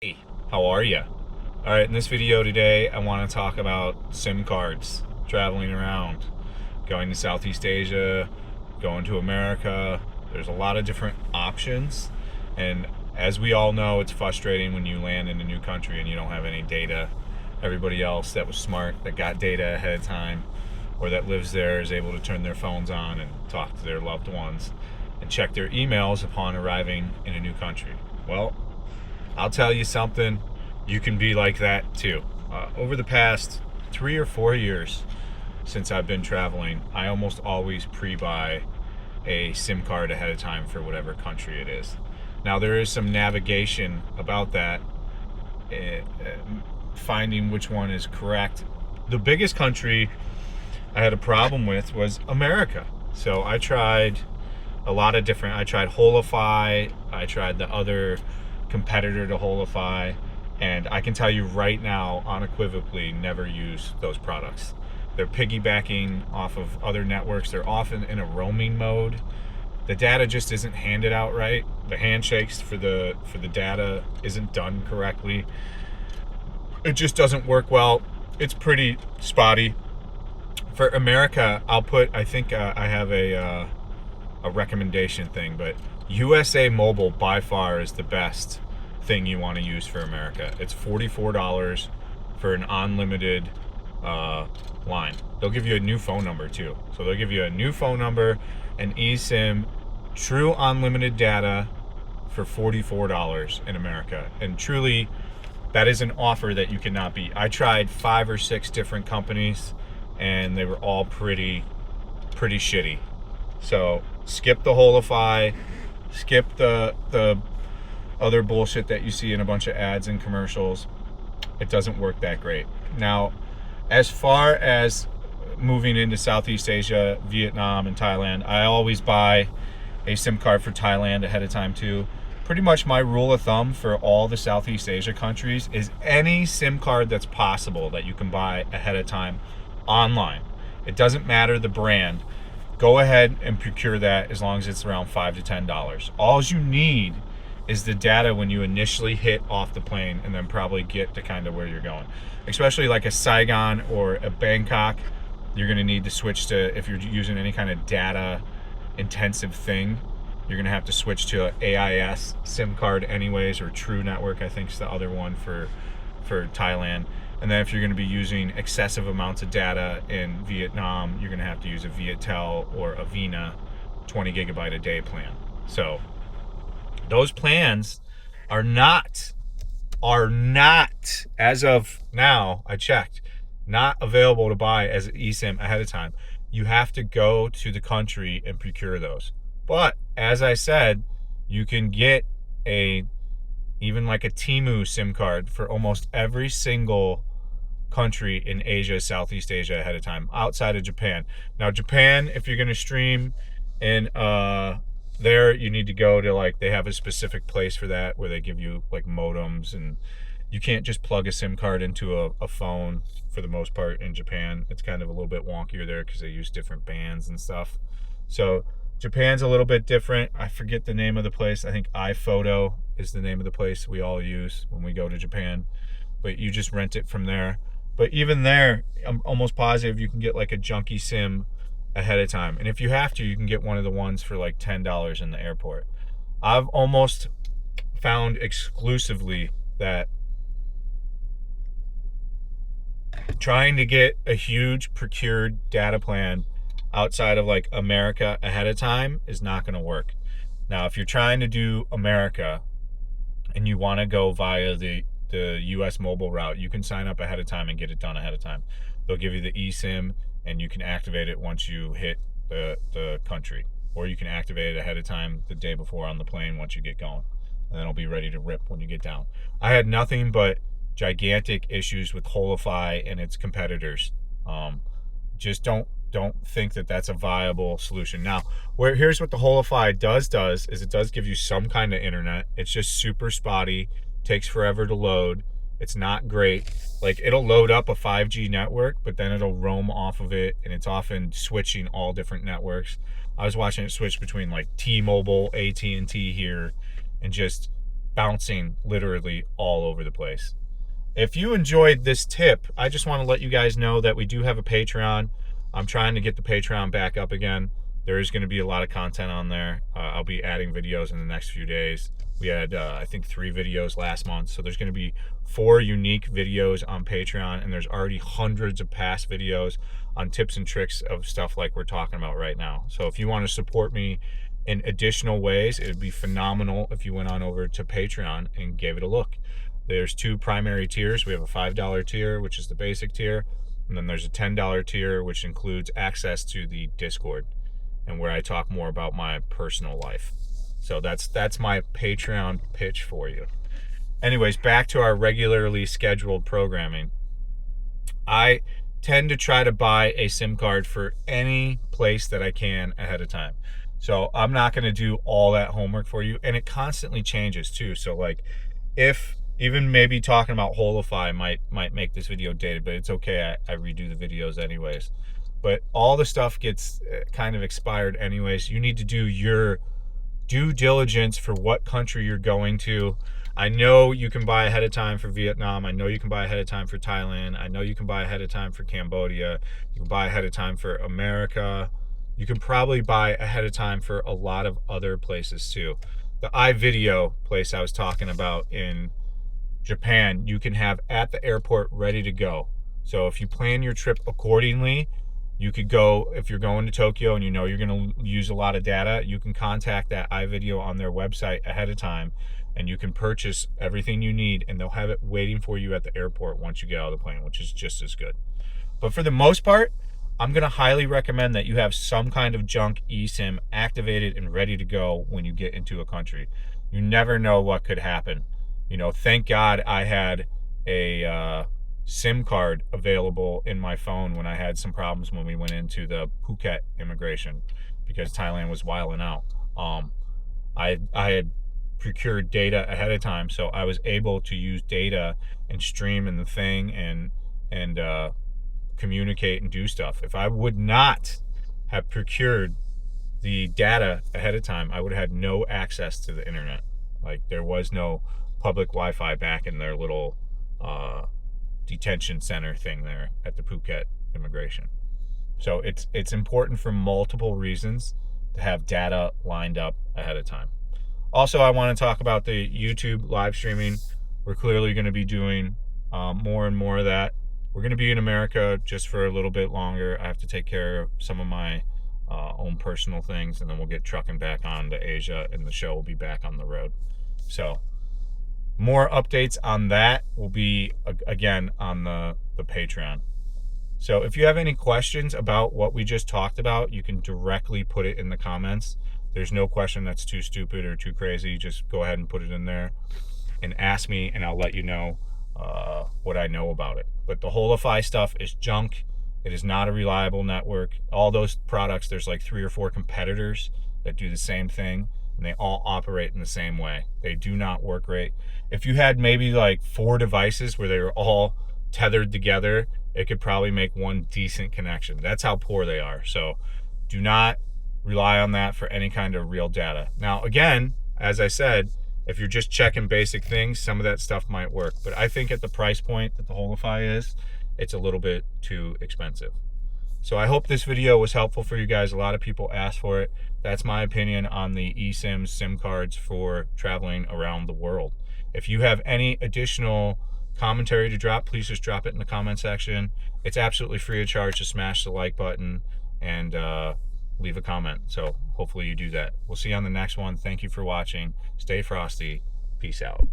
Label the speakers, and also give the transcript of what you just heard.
Speaker 1: Hey, how are you? All right, in this video today, I want to talk about SIM cards, traveling around, going to Southeast Asia, going to America. There's a lot of different options, and as we all know, it's frustrating when you land in a new country and you don't have any data. Everybody else that was smart, that got data ahead of time, or that lives there is able to turn their phones on and talk to their loved ones and check their emails upon arriving in a new country. Well, I'll tell you something, you can be like that too. Over the past 3 or 4 years since I've been traveling, I almost always pre-buy a SIM card ahead of time for whatever country it is. Now, there is some navigation about that, uh, finding which one is correct. The biggest country I had a problem with was America. So I tried a lot of different, I tried Holify, I tried the other competitor to Holify, and I can tell you right now, unequivocally, never use those products. They're piggybacking off of other networks. They're often in a roaming mode. The data just isn't handed out right. The handshakes for the data isn't done correctly. It just doesn't work well. It's pretty spotty. For America, I'll put, I think I have a recommendation thing, but USA Mobile by far is the best thing you want to use for America. It's $44 for an unlimited line. They'll give you a new phone number too. So they'll give you a new phone number, an eSIM, true unlimited data for $44 in America. And truly, that is an offer that you cannot beat. I tried 5 or 6 different companies and they were all pretty shitty. So skip the Holify, skip the other bullshit that you see in a bunch of ads and commercials. It doesn't work that great. Now, as far as moving into Southeast Asia, Vietnam, and Thailand, I always buy a SIM card for Thailand ahead of time too. Pretty much my rule of thumb for all the Southeast Asia countries is any SIM card that's possible that you can buy ahead of time online. It doesn't matter the brand. Go ahead and procure that as long as it's around $5 to $10. All you need is the data when you initially hit off the plane and then probably get to kind of where you're going. Especially like a Saigon or a Bangkok, you're gonna need to switch to, if you're using any kind of data intensive thing, you're gonna have to switch to an AIS SIM card anyways, or True Network, I think is the other one for Thailand. And then if you're gonna be using excessive amounts of data in Vietnam, you're gonna have to use a Viettel or a Vina 20 gigabyte a day plan. So those plans are not, as of now, I checked, not available to buy as an eSIM ahead of time. You have to go to the country and procure those. But as I said, you can get even like a Temu SIM card for almost every single country in Asia, Southeast Asia ahead of time, outside of Japan. Now, Japan, if you're going to stream in there, you need to go to, like, they have a specific place for that where they give you like modems, and you can't just plug a SIM card into a phone for the most part in Japan. It's kind of a little bit wonkier there because they use different bands and stuff. So Japan's a little bit different. I forget the name of the place. I think iPhoto is the name of the place we all use when we go to Japan, but you just rent it from there. But even there, I'm almost positive you can get like a junky SIM ahead of time. And if you have to, you can get one of the ones for like $10 in the airport. I've almost found exclusively that trying to get a huge procured data plan outside of like America ahead of time is not going to work. Now, if you're trying to do America and you want to go via the US mobile route, you can sign up ahead of time and get it done ahead of time. They'll give you the eSIM and you can activate it once you hit the country, or you can activate it ahead of time the day before on the plane once you get going, and then it'll be ready to rip when you get down. I had nothing but gigantic issues with Holify and its competitors. Just don't think that that's a viable solution. Now, here's what the Holify does is it does give you some kind of internet. It's just super spotty, takes forever to load. It's not great. Like, it'll load up a 5G network, but then it'll roam off of it, and it's often switching all different networks. I was watching it switch between like T-Mobile, AT&T here, and just bouncing literally all over the place. If you enjoyed this tip, I just want to let you guys know that we do have a Patreon. I'm trying to get the Patreon back up again. There is going to be a lot of content on there. I'll be adding videos in the next few days. We had, I think, 3 videos last month. So there's going to be 4 unique videos on Patreon, and there's already hundreds of past videos on tips and tricks of stuff like we're talking about right now. So if you want to support me in additional ways, it would be phenomenal if you went on over to Patreon and gave it a look. There's 2 primary tiers. We have a $5 tier, which is the basic tier, and then there's a $10 tier, which includes access to the Discord, and where I talk more about my personal life. So that's my Patreon pitch for you. Anyways, back to our regularly scheduled programming. I tend to try to buy a SIM card for any place that I can ahead of time. So I'm not going to do all that homework for you, and it constantly changes too. So like, if even maybe talking about Holify might make this video dated, but it's okay. I redo the videos anyways. But all the stuff gets kind of expired anyways. You need to do your due diligence for what country you're going to. I know you can buy ahead of time for Vietnam. I know you can buy ahead of time for Thailand. I know you can buy ahead of time for Cambodia. You can buy ahead of time for America. You can probably buy ahead of time for a lot of other places too. The iVideo place I was talking about in Japan, you can have at the airport ready to go. So if you plan your trip accordingly, you could go, if you're going to Tokyo and you know you're going to use a lot of data, you can contact that iVideo on their website ahead of time, and you can purchase everything you need, and they'll have it waiting for you at the airport once you get out of the plane, which is just as good. But for the most part, I'm going to highly recommend that you have some kind of junk eSIM activated and ready to go when you get into a country. You never know what could happen. You know, thank God I had a SIM card available in my phone when I had some problems when we went into the Phuket immigration, because Thailand was wilding out. I had procured data ahead of time, so I was able to use data and stream in the thing and communicate and do stuff. If I would not have procured the data ahead of time, I would have had no access to the internet. Like, there was no public Wi-Fi back in their little detention center thing there at the Phuket immigration. So it's important for multiple reasons to have data lined up ahead of time. Also, I want to talk about the YouTube live streaming. We're clearly going to be doing more and more of that. We're going to be in America just for a little bit longer. I have to take care of some of my own personal things, and then we'll get trucking back on to Asia, and the show will be back on the road. So more updates on that will be, again, on the Patreon. So if you have any questions about what we just talked about, you can directly put it in the comments. There's no question that's too stupid or too crazy. Just go ahead and put it in there and ask me, and I'll let you know what I know about it. But the Holify stuff is junk. It is not a reliable network. All those products, there's like 3 or 4 competitors that do the same thing, and they all operate in the same way. They do not work great. If you had maybe like 4 devices where they were all tethered together, it could probably make one decent connection. That's how poor they are. So do not rely on that for any kind of real data. Now, again, as I said, if you're just checking basic things, some of that stuff might work. But I think at the price point that the Holify is, it's a little bit too expensive. So I hope this video was helpful for you guys. A lot of people asked for it. That's my opinion on the eSIM SIM cards for traveling around the world. If you have any additional commentary to drop, please just drop it in the comment section. It's absolutely free of charge to smash the like button and leave a comment. So hopefully you do that. We'll see you on the next one. Thank you for watching. Stay frosty. Peace out.